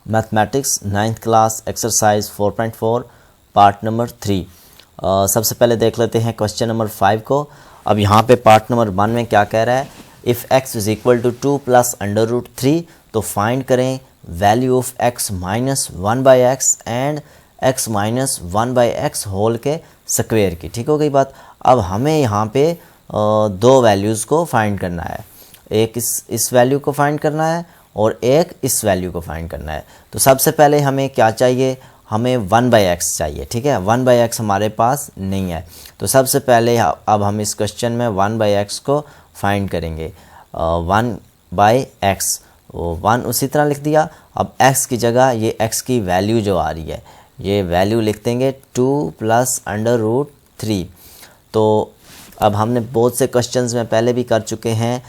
Mathematics 9th class exercise 4.4 part number 3। सबसे पहले देख लेते हैं क्वेश्चन नंबर 5 को। अब यहाँ पे पार्ट नंबर 1 में क्या कह रहा है, if x is equal to 2 plus under root 3 तो फाइंड करें value of x minus 1/x and x minus 1/x whole के स्क्वेयर की। ठीक हो गई बात। अब हमें यहाँ पे दो वैल्यूज़ को फाइंड करना है, एक इस वैल्यू को फाइंड करना है और एक इस वैल्यू को फाइंड करना है। तो सबसे पहले हमें क्या चाहिए, हमें 1/x चाहिए। ठीक है, 1/x हमारे पास नहीं है, तो सबसे पहले अब हम इस क्वेश्चन में 1/x को फाइंड करेंगे। 1/x 1 उसी तरह लिख दिया। अब x की जगह ये x की वैल्यू जो आ रही है, ये वैल्यू लिख देंगे 2 प्लस अंडर रूट 3। तो अब हमने बहुत से क्वेश्चंस में पहले भी कर चुके हैं,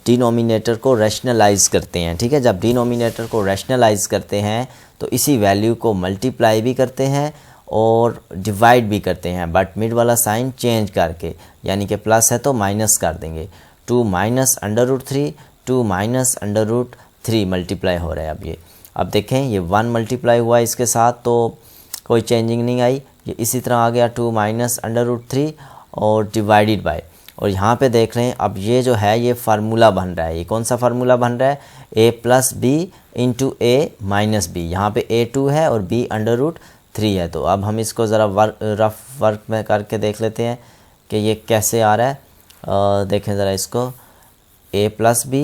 डिनोमिनेटर को रैशनलाइज करते हैं। ठीक है, जब डिनोमिनेटर को रैशनलाइज करते हैं तो इसी वैल्यू को मल्टीप्लाई भी करते हैं और डिवाइड भी करते हैं, बट मिड वाला साइन चेंज करके, यानी कि प्लस है तो माइनस कर देंगे। 2 minus under root 3, 2 minus under root 3 multiply हो रहा है। अब देखें ये 1 मल्टीप्लाई हुआ इसके साथ तो कोई चेंजिंग नहीं आई, ये इसी तरह आ गया 2 माइनस अंडर रूट 3 और डिवाइडेड बाय। और यहाँ पे देख रहे हैं अब ये जो है ये फार्मूला बन रहा है। ये कौन सा फार्मूला बन रहा है, a plus B into A minus B. यहाँ पे a2 है और b अंडर रूट 3 है। तो अब हम इसको ज़रा रफ वर्क में करके देख लेते हैं कि ये कैसे आ रहा है। देखें ज़रा इसको, a plus B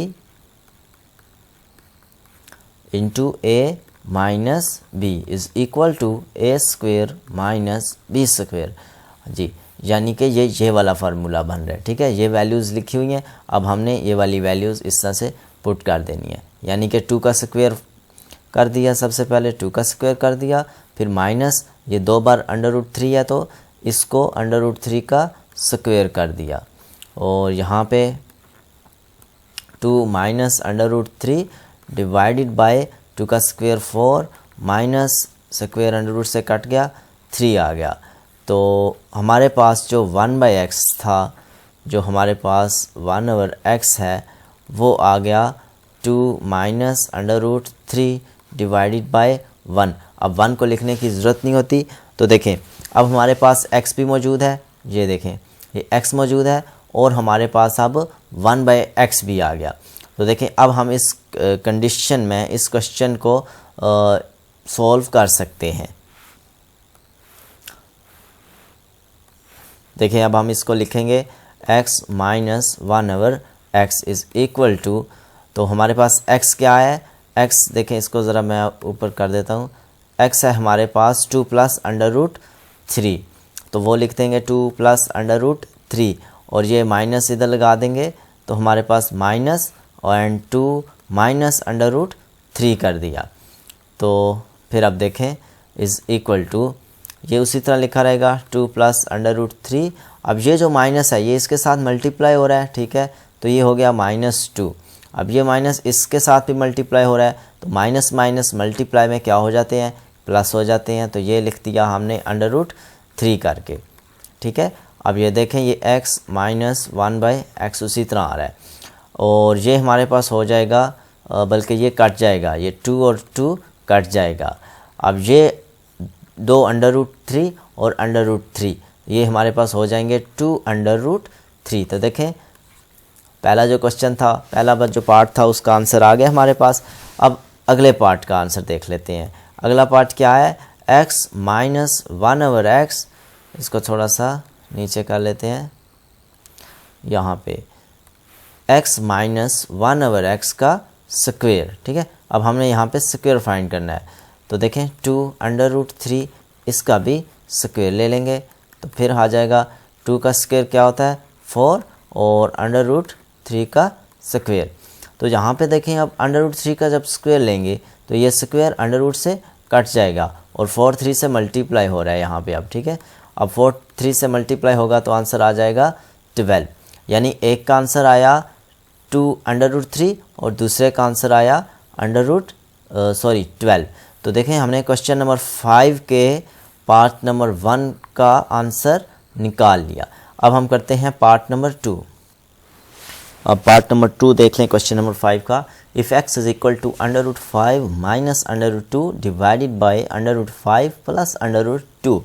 into A minus B is equal to A square minus B square जी, यानी कि ये वाला फार्मूला बन रहा है। ठीक है, ये वैल्यूज़ लिखी हुई हैं। अब हमने ये वाली वैल्यूज़ इस तरह से पुट कर देनी है, यानी कि 2 का स्क्वायर कर दिया, सबसे पहले 2 का स्क्वायर कर दिया, फिर माइनस ये 2 बार अंडर रूट 3 है तो इसको अंडर रूट 3 का स्क्वायर कर दिया, और यहाँ पे 2 minus under root 3 divided by 2 का square 4 minus square under root से कट गया 3 आ गया। तो हमारे पास जो 1/x था, जो हमारे पास 1/x है, वो आ गया 2 minus under root 3 divided by 1। अब 1 को लिखने की ज़रूरत नहीं होती। तो देखें अब हमारे पास x भी मौजूद है, ये देखें ये x मौजूद है, और हमारे पास अब 1/x भी आ गया। तो देखें अब हम इस कंडीशन में इस क्वेश्चन को सॉल्व कर सकते हैं। देखिए अब हम इसको लिखेंगे x minus 1/x is equal to, तो हमारे पास x क्या है, x देखें इसको ज़रा मैं ऊपर कर देता हूँ, x है हमारे पास 2 प्लस अंडर रूट 3, तो वो लिख देंगे 2 प्लस अंडर रूट 3, और ये माइनस इधर लगा देंगे तो हमारे पास माइनस और 2 माइनस अंडर रूट 3 कर दिया। तो फिर अब देखें इज़ इक्वल टू, ये उसी तरह लिखा रहेगा 2 प्लस अंडर रूट 3। अब ये जो माइनस है ये इसके साथ मल्टीप्लाई हो रहा है। ठीक है, तो ये हो गया -2। अब ये माइनस इसके साथ भी मल्टीप्लाई हो रहा है, तो माइनस माइनस मल्टीप्लाई में क्या हो जाते हैं, प्लस हो जाते हैं। तो ये लिख दिया हमने अंडर रूट 3 करके। ठीक है, अब ये देखें ये x माइनस 1/x उसी तरह आ रहा है, और ये हमारे पास हो जाएगा, बल्कि ये कट जाएगा, ये 2 और 2 कट जाएगा। अब ये 2 अंडर रूट 3 और अंडर रूट 3 ये हमारे पास हो जाएंगे 2 अंडर रूट 3। तो देखें पहला जो क्वेश्चन था, पहला जो पार्ट था उसका आंसर आ गया हमारे पास। अब अगले पार्ट का आंसर देख लेते हैं। अगला पार्ट क्या है, x माइनस 1/x, इसको थोड़ा सा नीचे कर लेते हैं यहाँ पे, x माइनस 1/x का स्क्वेयर। ठीक है, अब हमने यहाँ पे स्क्वेयर फाइंड करना है। तो देखें 2 अंडर रूट 3 इसका भी स्क्वेयर ले लेंगे, तो फिर आ जाएगा 2 का स्क्वेयर क्या होता है 4, और अंडर रूट 3 का स्क्वेयर। तो यहाँ पे देखें अब अंडर रूट 3 का जब स्क्वेयर लेंगे तो ये स्क्वेयर अंडर रूट से कट जाएगा, और 4 3 से मल्टीप्लाई हो रहा है यहाँ पे अब। ठीक है, अब 4 3 से मल्टीप्लाई होगा तो आंसर आ जाएगा 12, यानी एक का आंसर आया 2 अंडर रूट 3 और दूसरे का आंसर आया अंडर रूट 12। तो देखें हमने क्वेश्चन नंबर 5 के पार्ट नंबर 1 का आंसर निकाल लिया। अब हम करते हैं पार्ट नंबर 2। अब पार्ट नंबर 2 देख लें क्वेश्चन नंबर 5 का if x is equal to under root 5 minus under root 2 divided by under root 5 plus under root 2।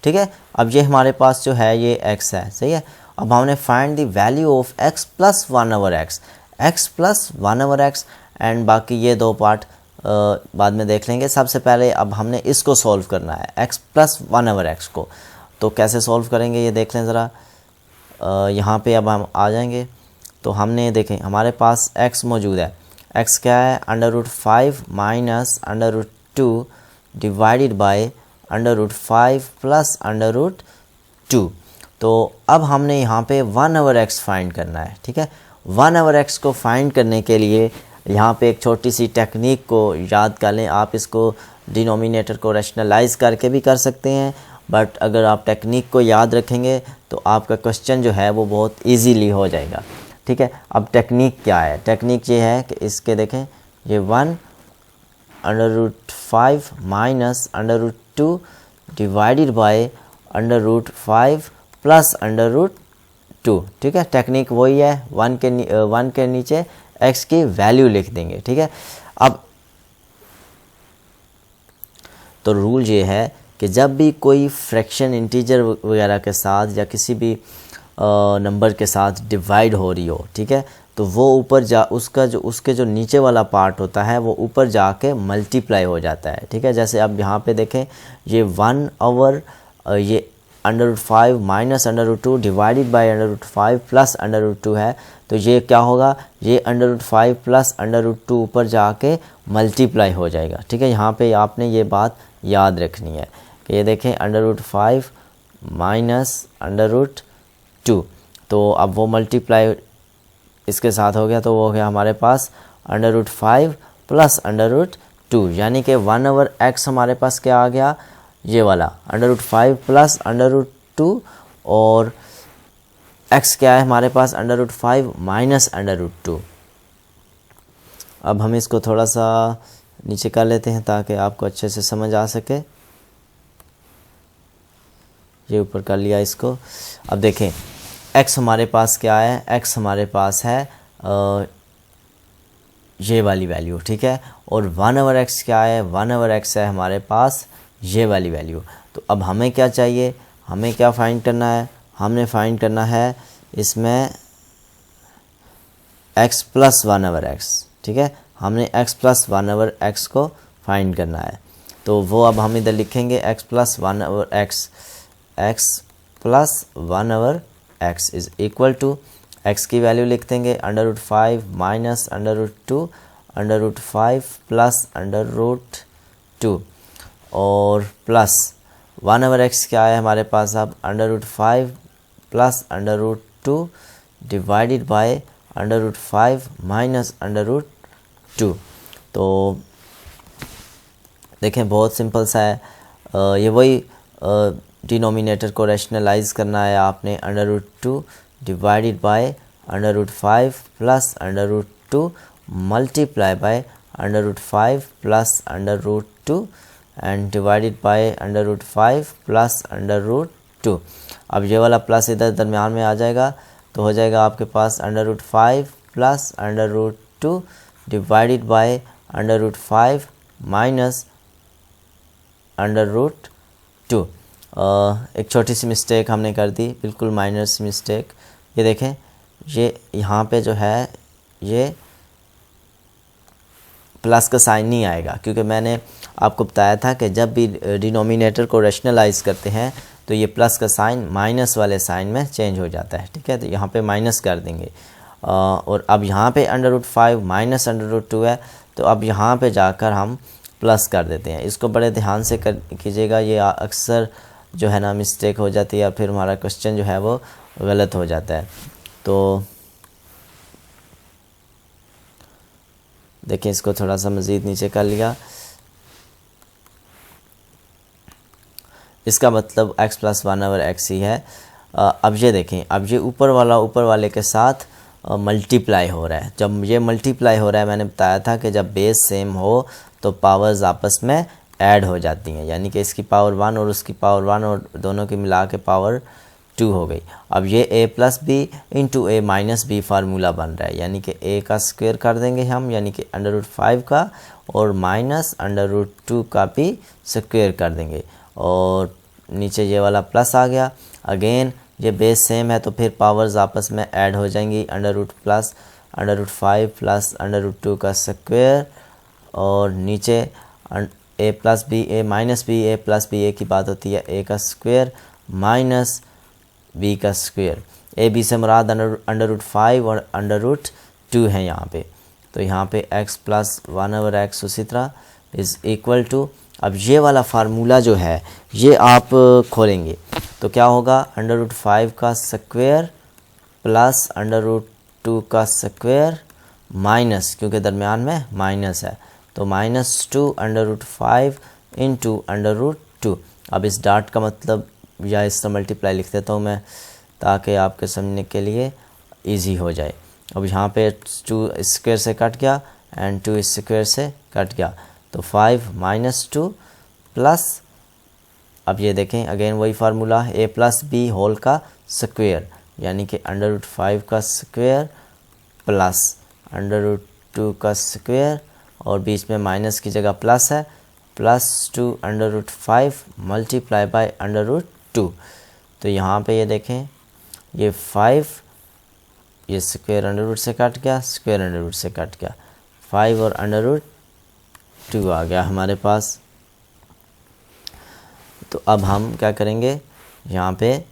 ठीक है, अब ये हमारे पास जो है ये x है, सही है। अब हमने find the value of x plus 1 over x plus 1 over x, and बाकी ये दो पार्ट बाद में देख लेंगे। सबसे पहले अब हमने इसको सॉल्व करना है, x प्लस 1 ओवर x को। तो कैसे सॉल्व करेंगे ये देख लें ज़रा। यहाँ पे अब हम आ जाएंगे, तो हमने देखें हमारे पास x मौजूद है। x क्या है, under root 5 minus under root 2 divided by under root 5 plus under root 2। तो अब हमने यहाँ पे 1 ओवर x फाइंड करना है। ठीक है, 1 ओवर x को फाइंड करने के लिए यहाँ पे एक छोटी सी टेक्निक को याद कर लें। आप इसको डिनोमिनेटर को रैशनलाइज करके भी कर सकते हैं, बट अगर आप टेक्निक को याद रखेंगे तो आपका क्वेश्चन जो है वो बहुत इजीली हो जाएगा। ठीक है, अब टेक्निक क्या है, टेक्निक ये है कि इसके देखें, ये 1 under root 5 minus under root 2 divided by under root 5 plus under root 2। ठीक है, टेक्निक वही है, 1 के नीचे x की वैल्यू लिख देंगे। ठीक है, अब तो रूल ये है कि जब भी कोई फ्रैक्शन इंटीजर वगैरह के साथ या किसी भी नंबर के साथ डिवाइड हो रही हो, ठीक है, तो वो ऊपर जा उसके जो नीचे वाला पार्ट होता है वो ऊपर जाके मल्टीप्लाई हो जाता है। ठीक है, जैसे अब यहाँ पे देखें, ये 1 ओवर ये under root 5 minus under root 2 divided by under root 5 plus under root 2 है, तो ये क्या होगा, ये under root 5 plus under root 2 ऊपर जाके मल्टीप्लाई हो जाएगा। ठीक है, यहाँ पे आपने ये बात याद रखनी है कि ये देखें under root 5 minus under root 2, तो अब वो मल्टीप्लाई इसके साथ हो गया, तो वो हो गया हमारे पास under root 5 plus under root 2, यानी कि 1 ओवर x हमारे पास क्या आ गया, ये वाला under root 5 plus under root 2, और x क्या है हमारे पास, under root 5 minus under root 2। अब हम इसको थोड़ा सा नीचे कर लेते हैं ताकि आपको अच्छे से समझ आ सके। ये ऊपर कर लिया इसको। अब देखें x हमारे पास क्या है, x हमारे पास है ये वाली वैल्यू। ठीक है, और 1 ओवर x क्या है, 1 ओवर x है हमारे पास ये वाली वैल्यू। तो अब हमें क्या चाहिए, हमें क्या फाइंड करना है, हमने फाइंड करना है इसमें x प्लस 1 ओवर x। ठीक है, हमने x प्लस 1 ओवर x को फाइंड करना है, तो वो अब हम इधर लिखेंगे x plus 1 over x, x plus 1 over x is equal to, x की वैल्यू लिख देंगे under root 5 minus under root 2 under root 5 plus under root 2, और प्लस 1 ओवर x क्या है हमारे पास, अब under root 5 plus under root 2 divided by under root 5 minus under root 2। तो देखें बहुत सिंपल सा है, ये वही डिनोमिनेटर को रैशनलाइज करना है आपने, under root 2 divided by under root 5 plus under root 2 multiply by under root 5 plus under root 2 and divided by under root 5 plus under root 2। अब ये वाला प्लस इधर दरमियान में आ जाएगा, तो हो जाएगा आपके पास under root 5 plus under root 2 divided by under root 5 minus under root 2। एक छोटी सी मिस्टेक हमने कर दी, बिल्कुल माइनर सी मिस्टेक। ये देखें, ये यहाँ पे जो है ये प्लस का साइन नहीं आएगा, क्योंकि मैंने आपको बताया था कि जब भी डिनोमिनेटर को रैशनलाइज करते हैं तो ये प्लस का साइन माइनस वाले साइन में चेंज हो जाता है। ठीक है, तो यहाँ पे माइनस कर देंगे, और अब यहाँ पे under root 5 minus under root 2 है, तो अब यहाँ पे जाकर हम प्लस कर देते हैं। इसको बड़े ध्यान से कीजिएगा, ये अक्सर जो है ना मिस्टेक हो जाती है, या फिर हमारा क्वेश्चन जो है वो गलत हो जाता है। तो देखिए इसको थोड़ा सा मज़ीद नीचे कर लिया, इसका मतलब x प्लस 1 ओवर x ही है। अब ये देखें, अब ये ऊपर वाले के साथ मल्टीप्लाई हो रहा है। जब ये मल्टीप्लाई हो रहा है, मैंने बताया था कि जब बेस सेम हो तो पावर्स आपस में ऐड हो जाती हैं, यानी कि इसकी पावर 1 और उसकी पावर 1 और दोनों की मिला के पावर टू हो गई। अब ये a plus B into A minus B formula बन रहा है, यानी कि a का स्क्वायर कर देंगे हम, यानी कि √5 का और माइनस √2 का भी स्क्वायर कर देंगे और नीचे ये वाला प्लस आ गया। अगेन ये बेस सेम है तो फिर पावर्स आपस में ऐड हो जाएंगी, √5 प्लस √2 का स्क्वायर और नीचे a plus B A minus B, A plus B A की बात होती है a का स्क्वायर माइनस b का स्क्वायर। ए बी से मुराद √5 और √2 है यहाँ पे, तो यहाँ पे x प्लस 1/x उसी तरह इज़ इक्वल टू, अब ये वाला फार्मूला जो है ये आप खोलेंगे तो क्या होगा, √5 का स्क्वायर प्लस √2 का स्क्वायर माइनस, क्योंकि दरमियान में माइनस है तो -2 √5 इंटू √2। अब इस डॉट का मतलब या इससे मल्टीप्लाई लिख देता हूँ मैं ताकि आपके समझने के लिए इजी हो जाए। अब यहाँ पे 2 स्क्वायर से कट गया एंड 2 स्क्वायर से कट गया तो 5 -2 प्लस, अब ये देखें अगेन वही formula a plus B whole का स्क्वायर, यानी कि √5 का स्क्वायर प्लस √2 का स्क्वायर और बीच में माइनस की जगह प्लस है, +2 √5 मल्टीप्लाई बाय √2। तो यहाँ पे ये देखें ये 5, ये स्क्वायर √रूट से कट गया, स्क्वायर √रूट से कट गया, 5 और √2 आ गया हमारे पास। तो अब हम क्या करेंगे, यहाँ पे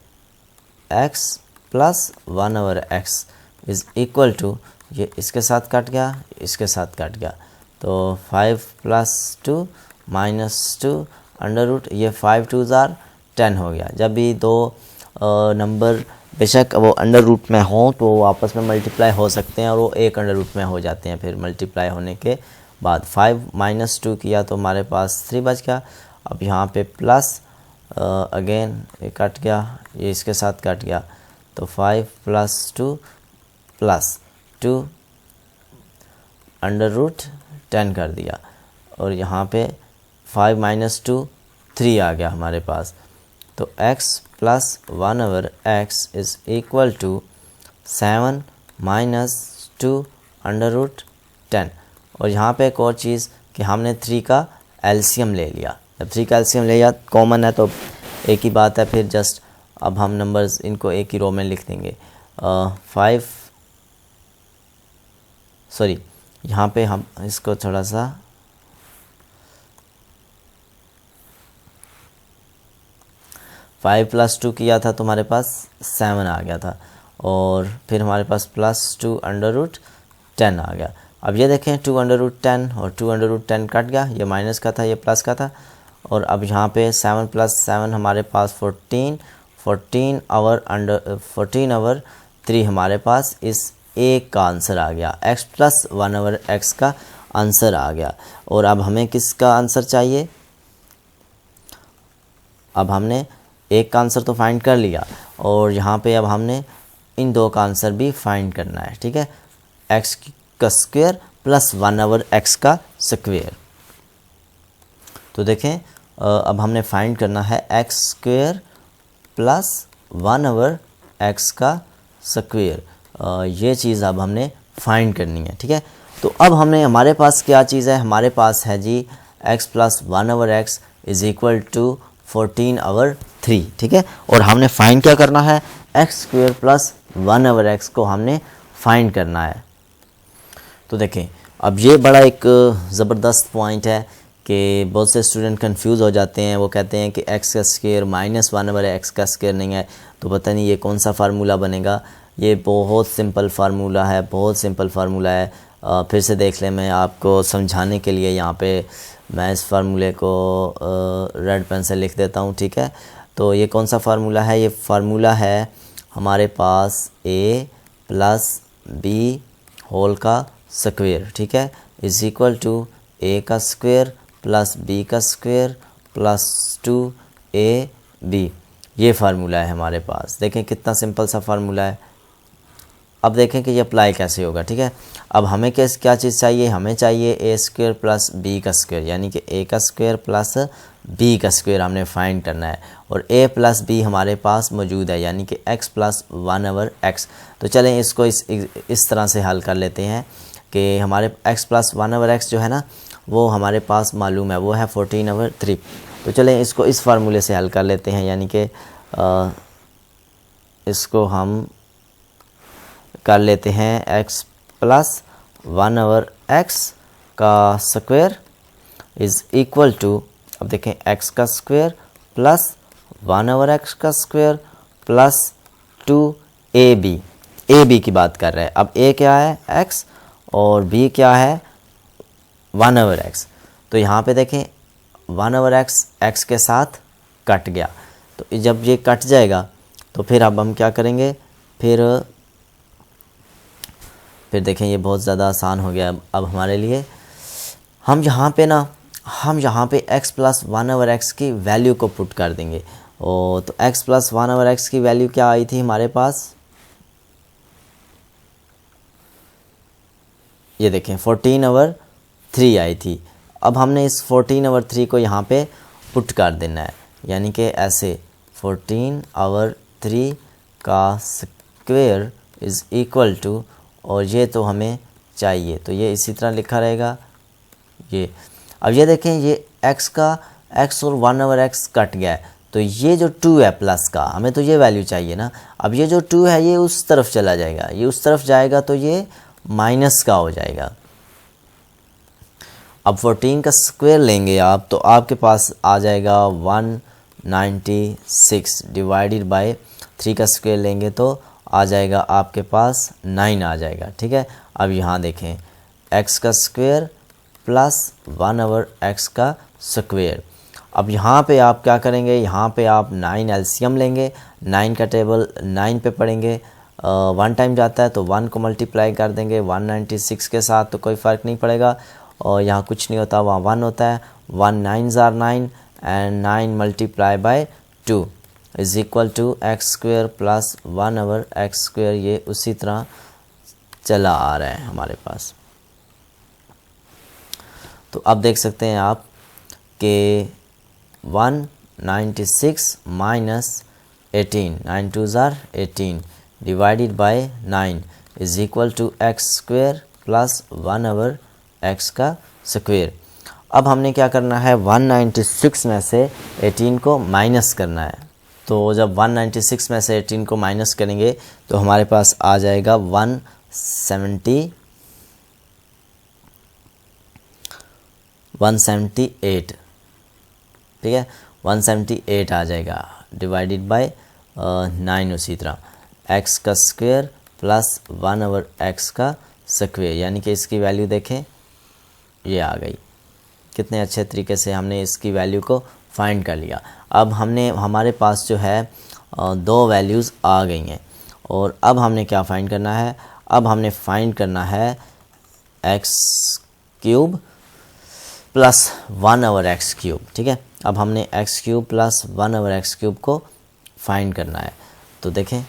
x plus 1/x is equal to, ये इसके साथ कट गया, इसके साथ कट गया तो 5 + 2 -2 अंडर ये 5 2 ज़ार 10 हो गया। जब भी दो नंबर बेशक वो अंडर रूट में हों तो वो आपस में मल्टीप्लाई हो सकते हैं और वो एक अंडर रूट में हो जाते हैं फिर मल्टीप्लाई होने के बाद। 5 - 2 किया तो हमारे पास 3 बच गया। अब यहाँ पे प्लस अगेन ये कट गया, ये इसके साथ कट गया तो 5 + 2 + 2 अंडर रूट 10 कर दिया और यहाँ पे 5 - 2 3 आ गया हमारे पास। तो x plus 1/x is equal to 7 - 2 under root 10। और यहाँ पे एक और चीज़ कि हमने 3 का एलसीएम ले लिया। जब 3 का एलसीएम ले लिया कॉमन है तो एक ही बात है, फिर जस्ट अब हम नंबर्स इनको एक ही रो में लिख देंगे। 5 सॉरी यहाँ पे हम इसको थोड़ा सा फाइव + 2 किया था तो हमारे पास 7 आ गया था और फिर हमारे पास +2 अंडर रूट 10 आ गया। अब ये देखें 2 अंडर रूट 10 और 2 अंडर रूट 10 कट गया, ये माइनस का था ये प्लस का था। और अब यहाँ पे 7 + 7 हमारे पास 14 और 3 हमारे पास इस एक का आंसर आ गया, x प्लस 1/x का आंसर आ गया। और अब हमें किसका आंसर चाहिए, अब हमने एक का आंसर तो फाइंड कर लिया और यहाँ पे अब हमने इन दो का आंसर भी फाइंड करना है, ठीक है। x का स्क्वायर प्लस 1/x का स्क्वायर। तो देखें अब हमने फाइंड करना है x² प्लस 1/x का स्क्वायर। ये चीज़ अब हमने फाइंड करनी है, ठीक है। तो अब हमने हमारे पास क्या चीज़ है, हमारे पास है जी x plus 1/x is equal to 14/3, ठीक है। और हमने फाइंड क्या करना है, x² प्लस 1/x को हमने फाइंड करना है। तो देखें अब ये बड़ा एक ज़बरदस्त पॉइंट है कि बहुत से स्टूडेंट कंफ्यूज हो जाते हैं, वो कहते हैं कि x का स्क्वायर माइनस 1/x का स्क्वायर नहीं है तो पता नहीं ये कौन सा फार्मूला बनेगा। ये बहुत सिंपल फार्मूला है, बहुत सिंपल फार्मूला है। फिर से देख लें, मैं आपको समझाने के लिए यहाँ पे मैं इस फार्मूले को रेड पेन से लिख देता हूँ, ठीक है। तो ये कौन सा फार्मूला है, ये फार्मूला है हमारे पास a प्लस बी होल का स्क्वायर, ठीक है, इज़ इक्वल टू a का स्क्वायर प्लस b का स्क्वायर प्लस 2ab। ये फार्मूला है हमारे पास। देखें कितना सिंपल सा फार्मूला है। अब देखें कि ये अप्लाई कैसे होगा, ठीक है। अब हमें क्या चीज़ चाहिए, हमें चाहिए ए स्क्वायर प्लस बी का स्क्वायर, यानी कि ए का स्क्वायर प्लस बी का स्क्वायर हमने फाइंड करना है। और ए प्लस बी हमारे पास मौजूद है, यानी कि एक्स प्लस 1/x। तो चलें इसको इस तरह से हल कर लेते हैं कि हमारे x प्लस 1/x जो है ना वो हमारे पास मालूम है, वो है 14/3। तो चलें इसको इस फार्मूले से हल कर लेते हैं, यानी कि इसको हम कर लेते हैं x प्लस 1/x का स्क्वायर इज़ इक्वल टू, अब देखें x का स्क्वायर प्लस 1/x का स्क्वायर प्लस 2ab। ab की बात कर रहे हैं। अब a क्या है x और b क्या है 1/x। तो यहाँ पे देखें 1/x x के साथ कट गया, तो जब ये कट जाएगा तो फिर अब हम क्या करेंगे, फिर देखें ये बहुत ज़्यादा आसान हो गया अब हमारे लिए। हम यहाँ पे x प्लस 1/x की वैल्यू को पुट कर देंगे। और तो x प्लस 1/x की वैल्यू क्या आई थी हमारे पास, ये देखें 14/3 आई थी। अब हमने इस 14/3 को यहाँ पे पुट कर देना है, यानी कि ऐसे 14/3 का स्क्वायर इज़ इक्वल टू, और ये तो हमें चाहिए तो ये इसी तरह लिखा रहेगा ये। अब ये देखें ये x और 1/x कट गया है, तो ये जो 2 है प्लस का, हमें तो ये वैल्यू चाहिए ना। अब ये जो 2 है ये उस तरफ चला जाएगा, ये उस तरफ जाएगा तो ये माइनस का हो जाएगा। अब 14 का स्क्वायर लेंगे आप तो आपके पास आ जाएगा 196 डिवाइडेड बाय 3 का स्क्वायर लेंगे तो आ जाएगा आपके पास 9 आ जाएगा। ठीक है, अब यहाँ देखें x का स्क्वायर प्लस 1/x का स्क्वायर। अब यहाँ पे आप क्या करेंगे, यहाँ पे आप 9 एलसीएम लेंगे, 9 का टेबल 9 पे पढ़ेंगे, 1 टाइम जाता है तो 1 को मल्टीप्लाई कर देंगे 196 के साथ, तो कोई फ़र्क नहीं पड़ेगा। और यहाँ कुछ नहीं होता, वहाँ 1 होता है। 1 9s are 9 and 9 multiply by 2 is equal to x square plus 1/x square. ये उसी तरह चला आ रहा है हमारे पास। तो अब देख सकते हैं आप कि 196 minus 18, 9 2s are 18 divided by 9 is equal to x square plus 1/x का स्क्वायर। अब हमने क्या करना है, 196 में से 18 को माइनस करना है। तो जब 196 में से 18 को माइनस करेंगे तो हमारे पास आ जाएगा 178, ठीक है 178 आ जाएगा डिवाइडेड बाय 9। उसी तरह x का स्क्वायर प्लस 1/x का स्क्वायर, यानी कि इसकी वैल्यू देखें ये आ गई। कितने अच्छे तरीके से हमने इसकी वैल्यू को फाइंड कर लिया। अब हमारे पास जो है 2 वैल्यूज़ आ गई हैं, और अब हमने क्या फाइंड करना है, अब हमने फाइंड करना है x cube plus 1/x cube. ठीक है, अब हमने x cube plus 1/x cube को फाइंड करना है। तो देखें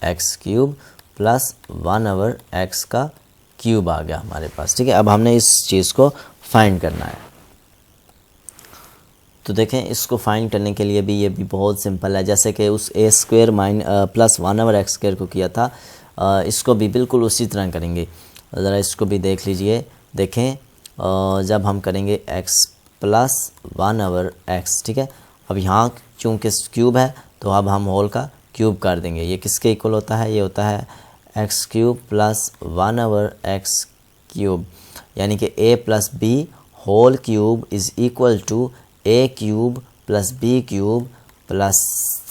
x क्यूब प्लस 1/x का क्यूब आ गया हमारे पास। ठीक है, अब हमने इस चीज़ को फाइंड करना है। तो देखें इसको फाइंड करने के लिए भी ये भी बहुत सिंपल है, जैसे कि उस a square plus 1/x square को किया था, इसको भी बिल्कुल उसी तरह करेंगे। ज़रा इसको भी देख लीजिए। देखें जब हम करेंगे x प्लस 1/x, ठीक है, अब यहाँ चूँकि क्यूब है तो अब हम होल का क्यूब कर देंगे। ये किसके इक्वल होता है, ये होता है x cube plus 1/x cube, यानी कि a plus B whole cube is equal to a cube plus b cube plus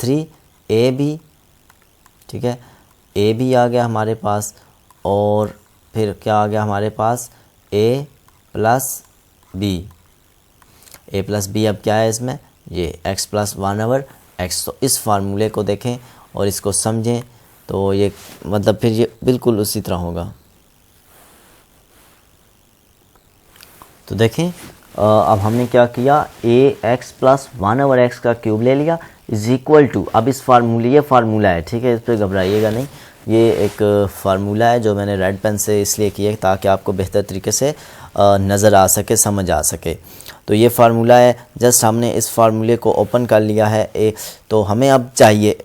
3ab। ठीक है, a भी आ गया हमारे पास, और फिर क्या आ गया हमारे पास a प्लस b। अब क्या है इसमें, ये x प्लस 1/x। तो इस फार्मूले को देखें और इसको समझें तो ये मतलब फिर ये बिल्कुल उसी तरह होगा। तो देखें अब हमने क्या किया, a x प्लस 1/x का क्यूब ले लिया, इज इक्वल टू, अब इस फार्मूले, ये फार्मूला है, ठीक है, इस पर घबराइएगा नहीं, ये एक फार्मूला है जो मैंने रेड पेन से इसलिए किया ताकि आपको बेहतर तरीके से नज़र आ सके, समझ आ सके। तो ये फार्मूला है, जस्ट हमने इस फार्मूले को ओपन कर लिया है तो हमें अब चाहिए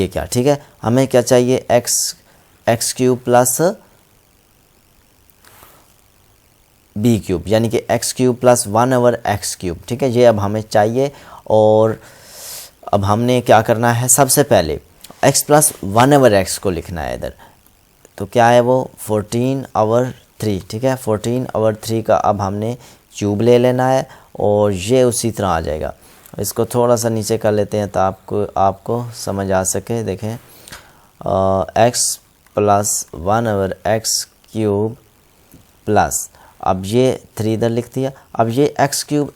क्या, ठीक है, हमें क्या चाहिए, x cube plus B cube, यानी कि x cube plus 1/x cube, ठीक है, ये अब हमें चाहिए। और अब हमने क्या करना है, सबसे पहले x प्लस 1/x को लिखना है इधर, तो क्या है वो 14/3, ठीक है, 14/3 का अब हमने क्यूब ले लेना है और ये उसी तरह आ जाएगा। इसको थोड़ा सा नीचे कर लेते हैं तो आपको समझ आ सके। देखें x plus 1/x cube plus, अब ये 3 इधर लिख दिया, अब ये x क्यूब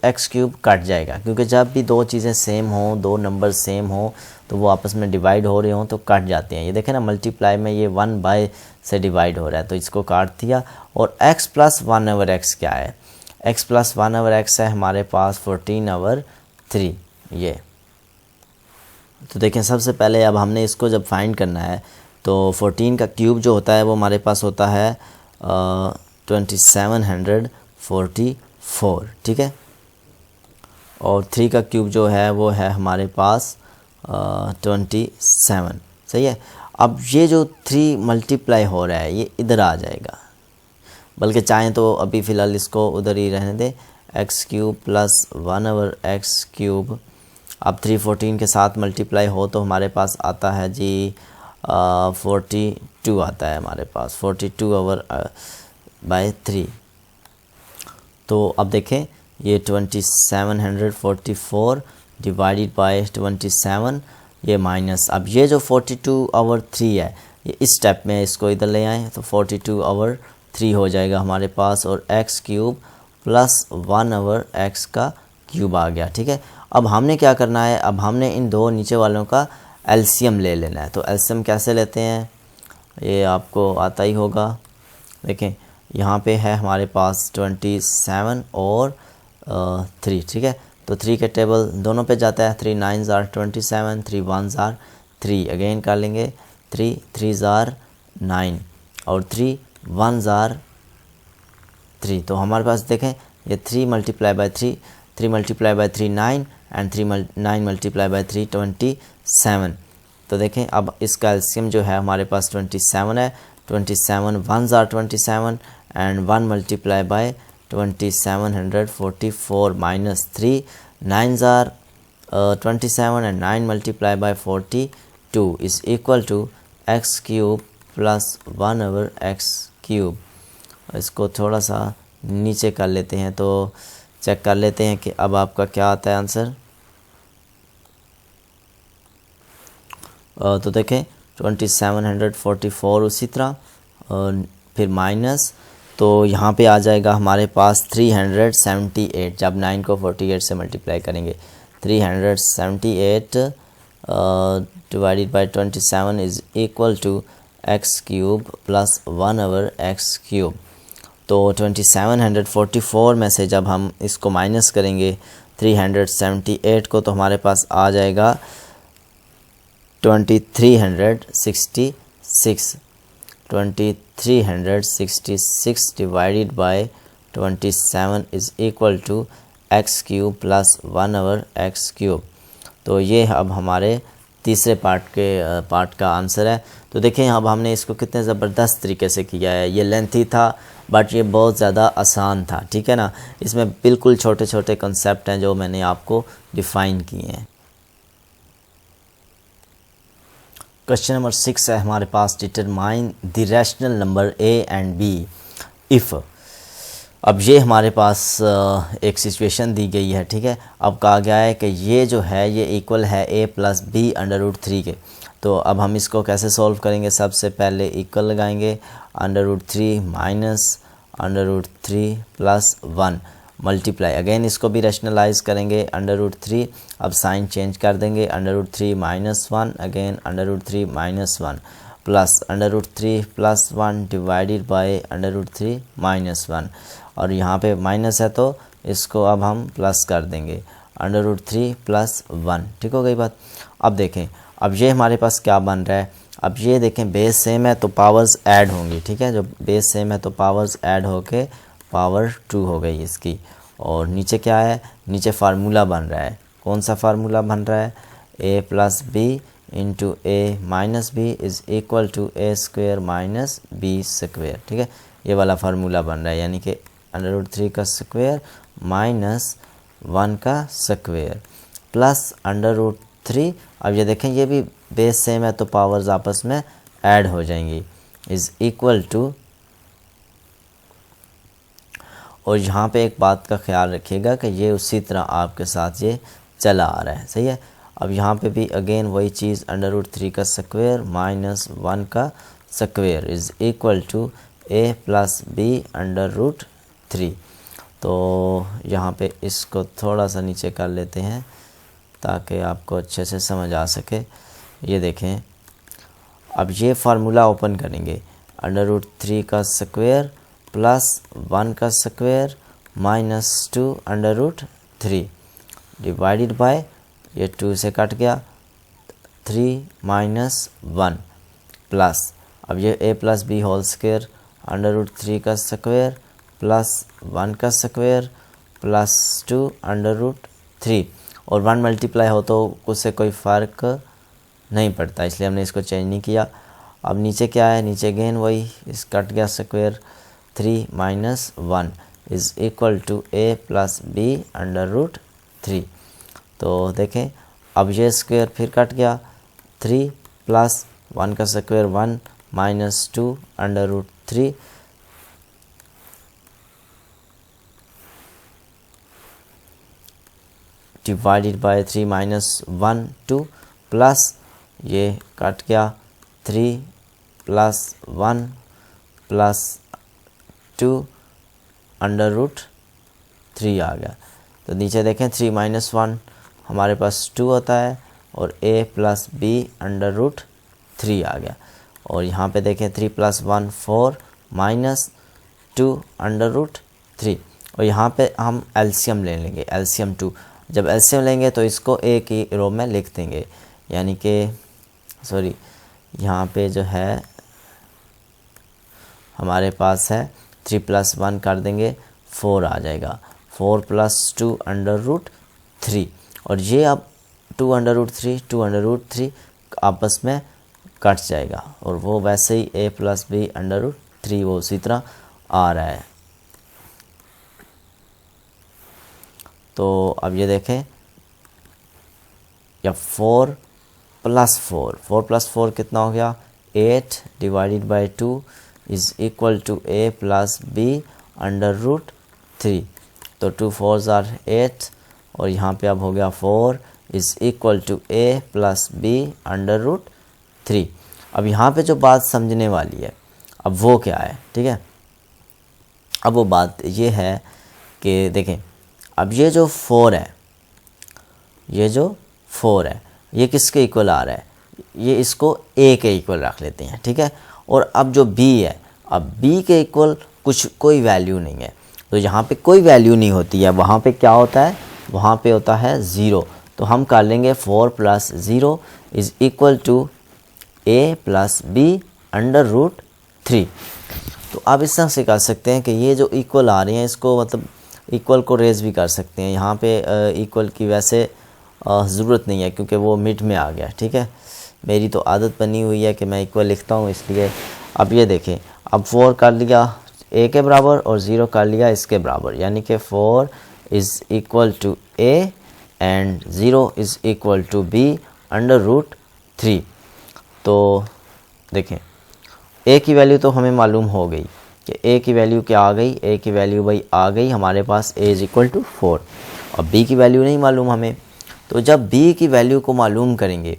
कट जाएगा, क्योंकि जब भी दो चीज़ें सेम हों, दो नंबर सेम हों तो वो आपस में डिवाइड हो रहे हों तो कट जाते हैं। ये देखें ना, मल्टीप्लाई में ये 1 से डिवाइड हो रहा है तो इसको काट दिया। और x प्लस 1/x क्या है, x प्लस 1/x है हमारे पास 14/3 ये। तो देखें सबसे पहले अब हमने इसको जब फाइंड करना है तो 14 का क्यूब जो होता है वो हमारे पास होता है 2744, ठीक है, और 3 का क्यूब जो है वो है हमारे पास 27, सही है। अब ये जो 3 मल्टीप्लाई हो रहा है ये इधर आ जाएगा, बल्कि चाहें तो अभी फ़िलहाल इसको उधर ही रहने दें, x cube plus 1/x cube. अब 3 14 के साथ मल्टीप्लाई हो तो हमारे पास आता है जी 42 आता है हमारे पास, 42/3। तो अब देखें ये 2744 डिवाइडेड बाय 27, ये माइनस, अब ये जो 42/3 है ये इस स्टेप में इसको इधर ले आएँ तो 42/3 हो जाएगा हमारे पास, और x क्यूब प्लस 1/x का क्यूब आ गया, ठीक है। अब हमने क्या करना है, अब हमने इन दो नीचे वालों का एलसीएम ले लेना है। तो एलसीएम कैसे लेते हैं ये आपको आता ही होगा। देखें यहाँ पे है हमारे पास 27 और 3, ठीक है, तो 3 के टेबल दोनों पे जाता है, 3 9s are 27, 3 1s are 3, again कर लेंगे 3 3s are 9 और 3 1s are 3। तो हमारे पास देखें ये 3 multiply by 3, 3 multiply by 3 9 and 9 multiply bye 3 27। तो देखें अब इसका एलसीएम जो है हमारे पास 27 है, 27 1s are 27 and 1 multiply by 2744 minus 3 9s are 27 and 9 multiply by 42 is equal to x cube plus 1/x cube. इसको थोड़ा सा नीचे कर लेते हैं तो चेक कर लेते हैं कि अब आपका क्या आता है आंसर। तो देखें 2744 उसी तरह, फिर माइनस, तो यहाँ पे आ जाएगा हमारे पास 378, जब 9 को 48 से मल्टीप्लाई करेंगे 378 divided by 27 is equal to x cube plus 1/x cube. तो 2744 में से जब हम इसको माइनस करेंगे 378 को तो हमारे पास आ जाएगा 2366 divided by 27 is equal to x cube plus 1/x cube. तो ये अब हमारे तीसरे पार्ट का आंसर है। तो देखें अब हमने इसको कितने ज़बरदस्त तरीके से किया है। ये लेंथी था बट ये बहुत ज़्यादा आसान था, ठीक है ना। इसमें बिल्कुल छोटे छोटे कॉन्सेप्ट हैं जो मैंने आपको डिफ़ाइन किए हैं। क्वेश्चन नंबर 6 है हमारे पास, determine the rational number a and b if. अब ये हमारे पास एक सिचुएशन दी गई है, ठीक है। अब कहा गया है कि ये जो है ये इक्वल है a प्लस बी √3 के। तो अब हम इसको कैसे सॉल्व करेंगे, सबसे पहले इक्वल लगाएंगे, √3 माइनस √3 प्लस 1 मल्टीप्लाई, अगेन इसको भी रैशनलाइज करेंगे √3, अब साइन चेंज कर देंगे √3 minus 1, again √3 minus 1 plus √3 plus 1 divided by √3 minus 1, और यहाँ पे माइनस है तो इसको अब हम प्लस कर देंगे √3 + 1। ठीक हो गई बात। अब देखें, अब ये हमारे पास क्या बन रहा है, अब ये देखें बेस सेम है तो पावर्स ऐड होंगी। ठीक है, जो बेस सेम है तो पावर्स ऐड होके पावर 2 हो गई इसकी। और नीचे क्या है, नीचे फार्मूला बन रहा है। कौन सा फार्मूला बन रहा है, a + b × a - b = a² - b²। ठीक है, ये वाला फार्मूला बन रहा है, यानी कि √3 का स्क्वायर माइनस 1 का स्क्वायर प्लस √3। अब ये देखें ये भी बेस सेम है तो पावर्स आपस में ऐड हो जाएंगी, = और यहाँ पे एक बात का ख्याल रखिएगा कि ये उसी तरह आपके साथ ये चला आ रहा है। सही है। अब यहाँ पे भी अगेन वही चीज़ √3 का स्क्वायर माइनस 1 का स्क्वायर = a + b √3। तो यहाँ पे इसको थोड़ा सा नीचे कर लेते हैं ताकि आपको अच्छे से समझ आ सके। ये देखें, अब ये फार्मूला ओपन करेंगे, √3 का स्क्वायर प्लस 1 का स्क्वायर माइनस 2 √3 डिवाइडेड बाय, ये 2 से कट गया, 3 - 1 प्लस, अब ये a + b होल स्क्वायर √3 का स्क्वायर प्लस 1 का स्क्वायर प्लस 2 √3, और 1 मल्टीप्लाई हो तो उससे कोई फ़र्क नहीं पड़ता, इसलिए हमने इसको चेंज नहीं किया। अब नीचे क्या है, नीचे अगेन वही इस कट गया स्क्वायर, 3 - 1 = a + b √3। तो देखें, अब ये स्क्वायर फिर कट गया, 3 + 1 का स्क्वायर 1 - 2 √3 डिवाइडेड बाय 3 - 1 2 प्लस ये कट गया, 3 + 1 + 2 √3 आ गया। तो नीचे देखें 3 - 1 हमारे पास 2 होता है और a + b √3 आ गया। और यहाँ पे देखें 3 + 1 4 - 2 √3, और यहाँ पे हम एलसीएम ले लेंगे, एलसीएम 2। जब एलसीएम लेंगे तो इसको a की रो में लिख देंगे, यानी कि सॉरी यहाँ पे जो है हमारे पास है 3 + 1 कर देंगे 4 आ जाएगा, 4 + 2 √3, और ये अब 2 √3 2 √3 आपस में कट जाएगा, और वो वैसे ही a + b √3 वो उसी तरह आ रहा है। तो अब ये देखें, या 4 + 4 कितना हो गया, 8 डिवाइडेड बाय 2 = a + b √3। तो 2 4s are 8, और यहाँ पे अब हो गया 4 = a + b √3। अब यहाँ पे जो बात समझने वाली है, अब वो क्या है, ठीक है। अब वो बात ये है कि देखें, अब ये जो 4 है, ये जो 4 है ये किसके इक्वल आ रहा है, ये इसको a के इक्वल रख लेते हैं। ठीक है, और अब जो b है, अब b के इक्वल कोई वैल्यू नहीं है, तो यहाँ पे कोई वैल्यू नहीं होती है, वहाँ पे क्या होता है, वहाँ पे होता है 0। तो हम कर लेंगे 4 + 0 = a + b √3। तो आप इस तरह से कर सकते हैं कि ये जो इक्वल आ रही हैं इसको मतलब इक्वल को रेज भी कर सकते हैं। यहाँ पे इक्वल की वैसे ज़रूरत नहीं है क्योंकि वो मिड में आ गया। ठीक है, मेरी तो आदत बनी हुई है कि मैं इक्वल लिखता हूँ, इसलिए। अब ये देखें, अब 4 कर लिया a के बराबर और 0 कर लिया इसके बराबर, यानी कि 4 = a एंड 0 = b √3। तो देखें a की वैल्यू तो हमें मालूम हो गई कि a की वैल्यू क्या आ गई, a की वैल्यू भाई आ गई हमारे पास a = 4, और b की वैल्यू नहीं मालूम हमें। तो जब b की वैल्यू को मालूम करेंगे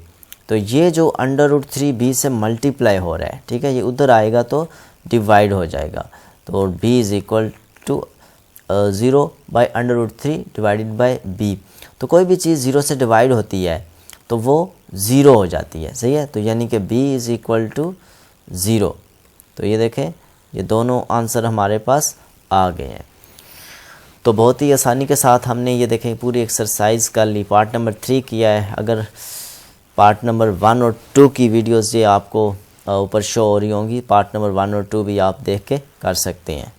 तो ये जो √3 b से मल्टीप्लाई हो रहा है, ठीक है, ये उधर आएगा तो डिवाइड हो जाएगा। तो b = 0 by √3 divided by b। तो कोई भी चीज़ 0 से डिवाइड होती है तो वो 0 हो जाती है। सही है, तो यानी कि b = 0। तो ये देखें, ये दोनों आंसर हमारे पास आ गए हैं। तो बहुत ही आसानी के साथ हमने ये देखें पूरी एक्सरसाइज कर ली। पार्ट नंबर 3 किया है। अगर पार्ट नंबर 1 और 2 की वीडियोस ये आपको ऊपर शो हो रही होंगी, पार्ट नंबर 1 और 2 भी आप देख के कर सकते हैं।